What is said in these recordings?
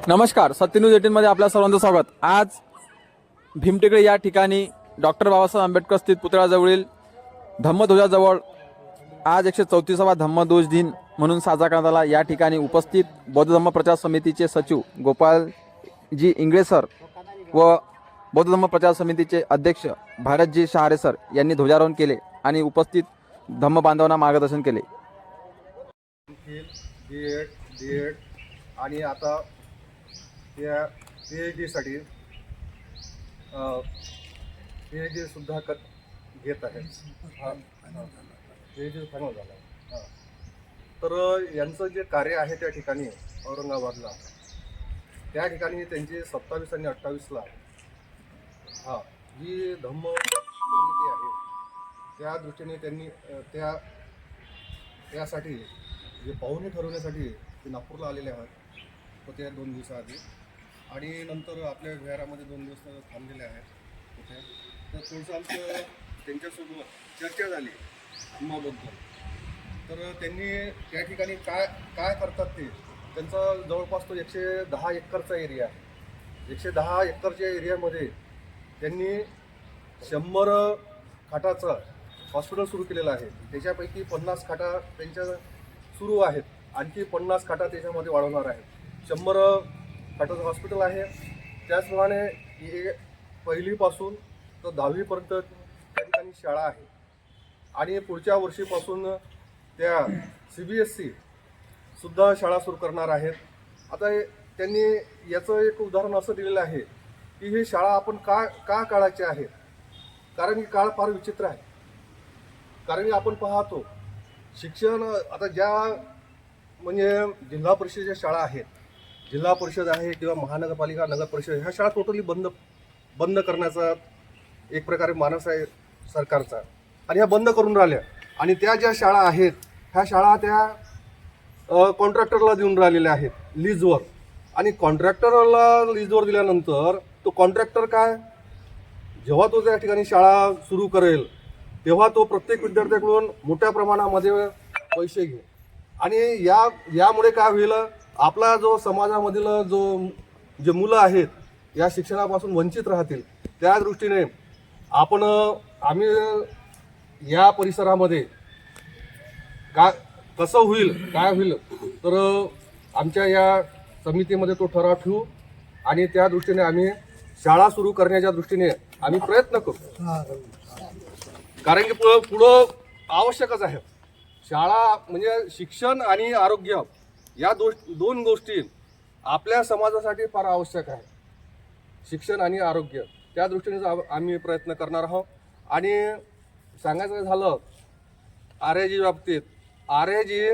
नमस्कार, सत्य न्यूज 18 मध्ये आपल्या सर्वांचं स्वागत। आज भीमटेकडी या ठिकाणी डॉक्टर बाबासाहेब आंबेडकर स्थित पुतळ्याजवळील धम्मध्वजाजवळ आज 134वा धम्मध्वज दिन म्हणून साजरा करण्यात आला। या ठिकाणी उपस्थित बौद्ध धम्म प्रचार समितीचे सचिव गोपालजी इंगळे सर व बौद्ध धम्म प्रचार समितीचे अध्यक्ष भारतजी शहारे सर यांनी ध्वजारोहण केले आणि उपस्थित धम्म बांधवांना मार्गदर्शन केले। B.Ed आणि आता त्या PhD सुद्धा घेत आहेत। PhD फायनल झाला। तर यांचं जे कार्य आहे त्या ठिकाणी औरंगाबादला, त्या ठिकाणी त्यांची 27 आणि 28ला जी धम्म समिती आहे त्या दृष्टीने त्यांनी त्यासाठी जे पाहुणे ठरवण्यासाठी ते नागपूरला आलेले आहेत होते 2 दिवसाआधी, आणि नंतर आपल्या विहारामध्ये 2 दिवस थांबलेले आहेत तिथे। तर थोडंसं आमचं त्यांच्यासोबत चर्चा झाली धम्माबद्दल। तर त्यांनी त्या ठिकाणी काय करतात ते, त्यांचा जवळपास तो 110 एकरचा एरिया आहे। 110 एकरच्या एरियामध्ये त्यांनी 100 खाटाचं हॉस्पिटल सुरू केलेलं आहे। त्याच्यापैकी 50 खाटा त्यांच्या सुरू आहेत, आणखी 50 खाटा त्याच्यामध्ये वाढवणार आहेत। 100 खाटाचं हॉस्पिटल आहे। त्याचप्रमाणे पहिलीपासून तर 10वीपर्यंत त्या ठिकाणी शाळा आहे, आणि पुढच्या वर्षीपासून त्या CBSE सुद्धा शाळा सुरू करणार आहेत। आता त्यांनी याचं एक उदाहरण असं दिलेलं आहे की ही शाळा आपण का काढायची आहे, कारण की काळ फार विचित्र आहे। कारण की आपण पाहतो शिक्षण आता ज्या म्हणजे जिल्हा परिषदेच्या शाळा आहेत, जिल्हा परिषद आहे किंवा महानगरपालिका नगर परिषद, ह्या शाळा टोटली बंद करण्याचा एक प्रकारे मानस आहे सरकारचा, आणि ह्या बंद करून राहिल्या। आणि त्या ज्या शाळा आहेत ह्या शाळा त्या कॉन्ट्रॅक्टरला देऊन राहिलेल्या आहेत लीजवर, आणि कॉन्ट्रॅक्टरला लीजवर दिल्यानंतर तो कॉन्ट्रॅक्टर काय, जेव्हा तो त्या ठिकाणी शाळा सुरू करेल तेव्हा तो प्रत्येक विद्यार्थ्याकडून मोठ्या प्रमाणामध्ये पैसे घेईल, आणि यामुळे काय होईल, आपला जो समाजामधील जे मुलं आहेत या शिक्षणापासून वंचित राहतील। त्या दृष्टीने आम्ही या परिसरामध्ये कसं होईल काय होईल, तर आमच्या या समितीमध्ये तो ठराव ठेवू, आणि त्या दृष्टीने आम्ही शाळा सुरू करण्याच्या दृष्टीने आम्ही प्रयत्न करू। कारण की पुढं आवश्यकच आहे शाळा, म्हणजे शिक्षण आणि आरोग्य या दोन गोष्टी आपल्या समाजासाठी फार आवश्यक आहे, शिक्षण आणि आरोग्य। त्या दृष्टीने आम्ही प्रयत्न करणार आहोत। आणि सांगायचं झालं आर्याजी बाबतीत, आर्याजी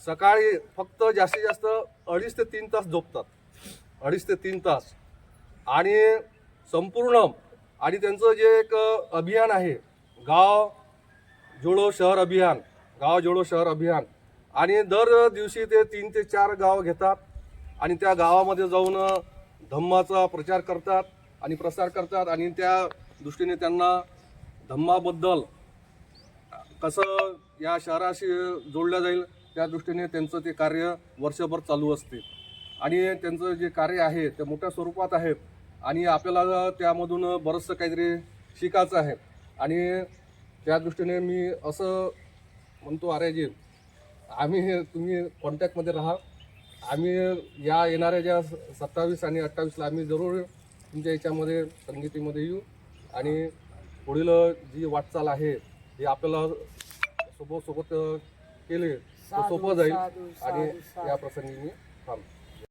सकाळी फक्त जास्तीत जास्त 2.5 ते 3 तास झोपतात, 2.5 ते 3 तास, आणि संपूर्ण आणि त्यांचं जे एक अभियान आहे गाव जोडो शहर अभियान, आणि दर दिवशी ते 3 ते 4 गाव घेतात, आणि त्या गावामध्ये जाऊन धम्माचा प्रचार करतात आणि प्रसार करतात, आणि त्या दृष्टीने त्यांना धम्माबद्दल कसं या शहराशी जोडलं जाईल त्या दृष्टीने त्यांचं ते कार्य वर्षभर चालू असते। आणि त्यांचं जे कार्य आहे ते मोठ्या स्वरूपात आहे, आणि आपल्याला त्यामधून बरंचसं काहीतरी शिकायचं आहे। आणि त्या दृष्टीने मी असं म्हणतो आर्याजी, तुम्ही कॉन्टॅक्टमध्ये राहा। आम्ही येणाऱ्या ज्या 27 आणि 28ला आम्ही जरूर तुमच्या याच्यामध्ये संगीतीमध्ये येऊ, आणि पुढील जी वाटचाल आहे ही आपल्याला सोबत केले तर सोपं जाईल, आणि या प्रसंगी मी थांबतो।